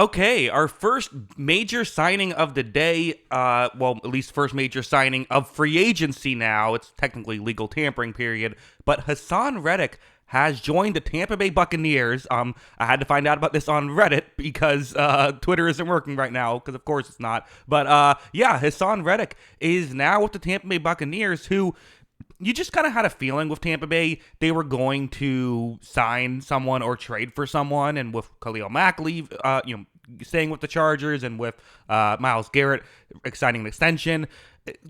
Okay, our first major signing of the day, well, at least first major signing of free agency now. It's technically legal tampering period, but Hasson Reddick has joined the Tampa Bay Buccaneers. I had to find out about this on Reddit because Twitter isn't working right now, because of course it's not. But yeah, Hasson Reddick is now with the Tampa Bay Buccaneers, who you just kind of had a feeling with Tampa Bay they were going to sign someone or trade for someone, and with Khalil Mack staying with the Chargers, and with Myles Garrett signing an extension,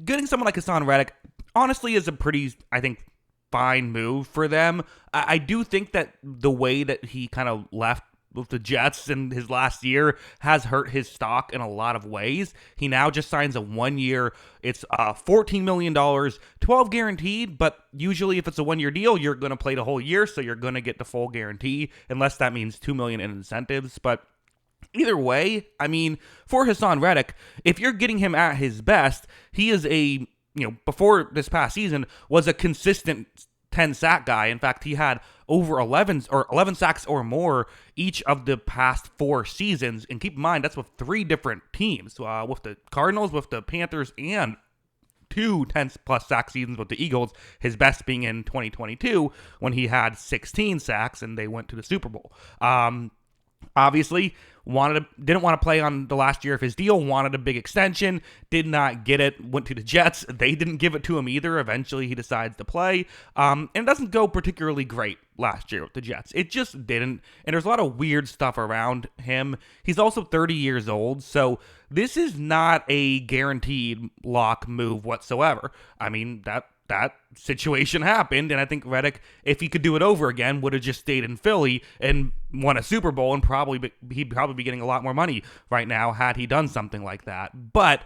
getting someone like Hasson Reddick honestly is a pretty, I think, fine move for them. I do think that the way that he kind of left with the Jets in his last year has hurt his stock in a lot of ways. He now just signs a 1 year. It's $14 million, 12 guaranteed, but usually if it's a 1 year deal, you're going to play the whole year, so you're going to get the full guarantee, unless that means $2 million in incentives. But either way, I mean, for Hasson Reddick, if you're getting him at his best, he is before this past season, was a consistent 10 sack guy. In fact, he had over 11 sacks or more each of the past 4 seasons. And keep in mind, that's with 3 different teams, with the Cardinals, with the Panthers, and 2 10-plus sack seasons with the Eagles, his best being in 2022 when he had 16 sacks and they went to the Super Bowl. Obviously, didn't want to play on the last year of his deal, wanted a big extension, did not get it, went to the Jets. They didn't give it to him either. Eventually, he decides to play, and it doesn't go particularly great last year with the Jets. It just didn't, and there's a lot of weird stuff around him. He's also 30 years old, so this is not a guaranteed lock move whatsoever. I mean, that situation happened, and I think Reddick, if he could do it over again, would have just stayed in Philly and won a Super Bowl, and he'd probably be getting a lot more money right now had he done something like that. But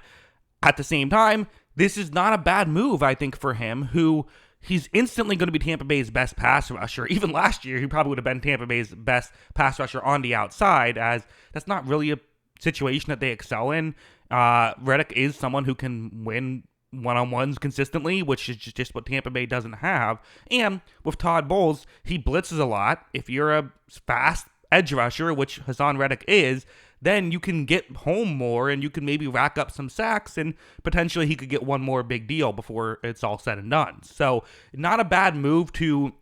at the same time, this is not a bad move, I think, for him, who he's instantly going to be Tampa Bay's best pass rusher. Even last year, he probably would have been Tampa Bay's best pass rusher on the outside, as that's not really a situation that they excel in. Reddick is someone who can win one-on-ones consistently, which is just what Tampa Bay doesn't have. And with Todd Bowles, he blitzes a lot. If you're a fast edge rusher, which Hasson Reddick is, then you can get home more and you can maybe rack up some sacks, and potentially he could get one more big deal before it's all said and done. So not a bad move to...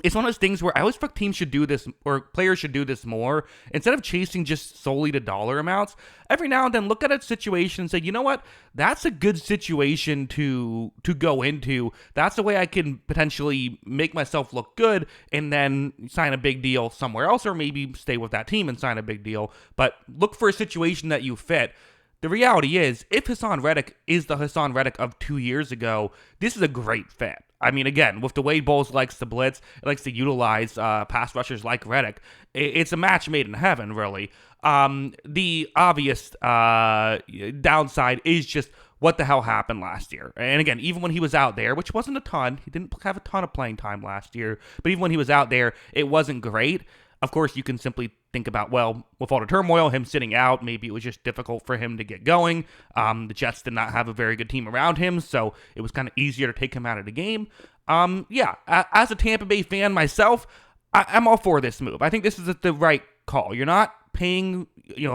It's one of those things where I always feel like teams should do this, or players should do this more. Instead of chasing just solely the dollar amounts, every now and then look at a situation and say, you know what, that's a good situation to go into. That's the way I can potentially make myself look good, and then sign a big deal somewhere else, or maybe stay with that team and sign a big deal. But look for a situation that you fit. The reality is, if Hasson Reddick is the Hasson Reddick of 2 years ago, this is a great fit. I mean, again, with the way Bowles likes to blitz, likes to utilize pass rushers like Reddick, it's a match made in heaven, really. The obvious downside is just what the hell happened last year. And again, even when he was out there, which wasn't a ton, he didn't have a ton of playing time last year, but even when he was out there, it wasn't great. Of course, you can simply think about, well, with all the turmoil, him sitting out, maybe it was just difficult for him to get going. The Jets did not have a very good team around him, so it was kind of easier to take him out of the game. As a Tampa Bay fan myself, I'm all for this move. I think this is the right call. You're not paying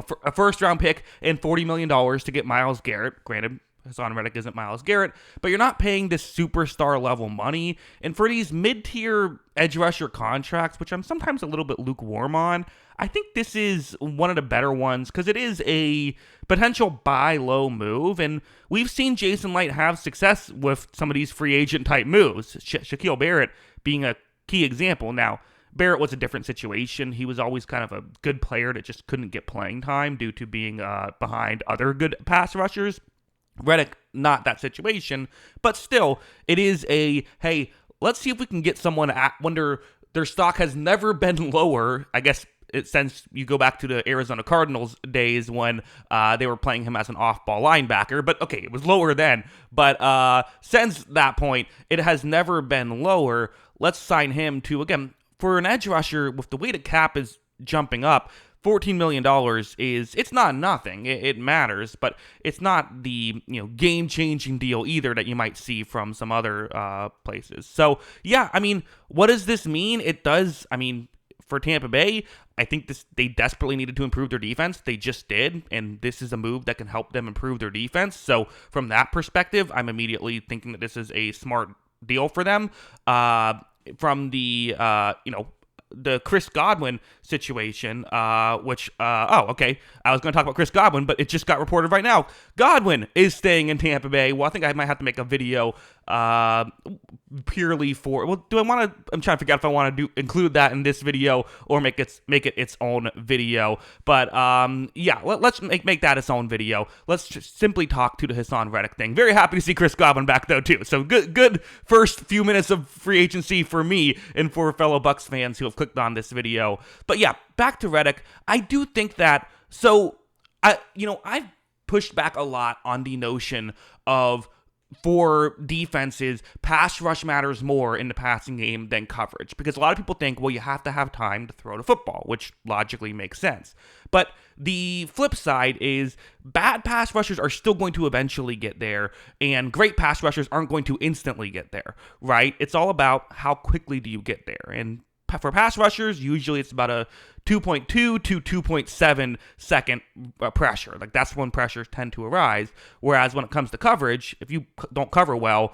for a first-round pick and $40 million to get Myles Garrett. Granted, Hasson Reddick isn't Myles Garrett, but you're not paying this superstar level money. And for these mid-tier edge rusher contracts, which I'm sometimes a little bit lukewarm on, I think this is one of the better ones because it is a potential buy low move. And we've seen Jason Light have success with some of these free agent type moves, Shaquille Barrett being a key example. Now, Barrett was a different situation. He was always kind of a good player that just couldn't get playing time due to being behind other good pass rushers. Reddick, not that situation, but still, it is hey, let's see if we can get someone when their stock has never been lower, I guess, since you go back to the Arizona Cardinals days when they were playing him as an off-ball linebacker. But, okay, it was lower then. But since that point, it has never been lower. Let's sign him to, again, for an edge rusher, with the way the cap is jumping up, $14 million it's not nothing. It matters, but it's not the game-changing deal either that you might see from some other places. So, yeah, I mean, what does this mean? It does, for Tampa Bay, I think they desperately needed to improve their defense. They just did, and this is a move that can help them improve their defense. So from that perspective, I'm immediately thinking that this is a smart deal for them. From the Chris Godwin situation, okay, I was going to talk about Chris Godwin, but it just got reported right now. Godwin is staying in Tampa Bay. Well, I think I might have to make a video purely for, I'm trying to figure out if I want to include that in this video or make it its own video. But let's make that its own video. Let's just simply talk to the Haason Reddick thing. Very happy to see Chris Godwin back though too. So good first few minutes of free agency for me and for fellow Bucs fans who have clicked on this video. But yeah, back to Reddick. I do think that, I've pushed back a lot on the notion of, for defenses, pass rush matters more in the passing game than coverage. Because a lot of people think, well, you have to have time to throw the football, which logically makes sense. But the flip side is bad pass rushers are still going to eventually get there, and great pass rushers aren't going to instantly get there, right? It's all about how quickly do you get there. And for pass rushers, usually it's about a 2.2 to 2.7 second pressure. Like, that's when pressures tend to arise. Whereas when it comes to coverage, if you don't cover well,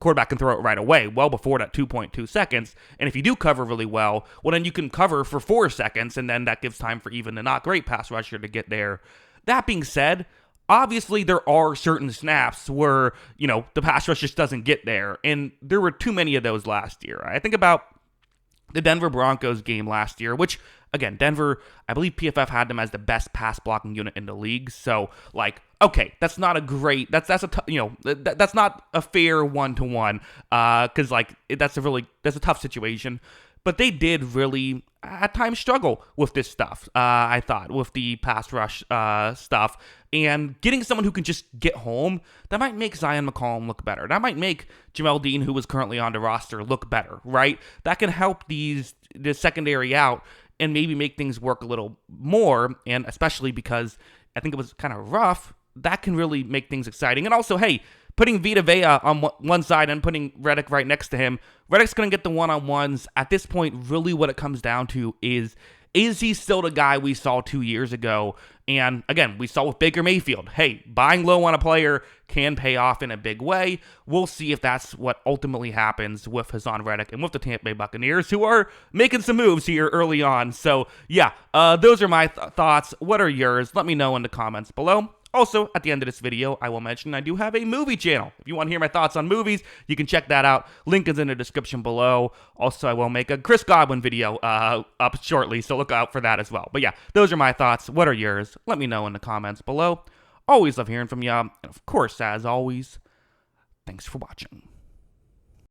quarterback can throw it right away, well before that 2.2 seconds. And if you do cover really well, then you can cover for 4 seconds, and then that gives time for even the not great pass rusher to get there. That being said, obviously there are certain snaps where, the pass rush just doesn't get there. And there were too many of those last year. I think about the Denver Broncos game last year, which, again, Denver, I believe PFF had them as the best pass blocking unit in the league. So, okay, that's not a great, that's not a fair 1-to-1, because that's a tough situation. But they did really, at times, struggle with this stuff, I thought, with the pass rush stuff. And getting someone who can just get home, that might make Zion McCollum look better. That might make Jamel Dean, who was currently on the roster, look better, right? That can help the secondary out and maybe make things work a little more. And especially because I think it was kind of rough, that can really make things exciting. And also, hey, putting Vita Vea on one side and putting Reddick right next to him, Reddick's going to get the one-on-ones. At this point, really what it comes down to is he still the guy we saw 2 years ago? And again, we saw with Baker Mayfield, hey, buying low on a player can pay off in a big way. We'll see if that's what ultimately happens with Hasson Reddick and with the Tampa Bay Buccaneers, who are making some moves here early on. So yeah, those are my thoughts. What are yours? Let me know in the comments below. Also, at the end of this video, I will mention I do have a movie channel. If you want to hear my thoughts on movies, you can check that out. Link is in the description below. Also, I will make a Chris Godwin video up shortly, so look out for that as well. But yeah, those are my thoughts. What are yours? Let me know in the comments below. Always love hearing from you. And of course, as always, thanks for watching.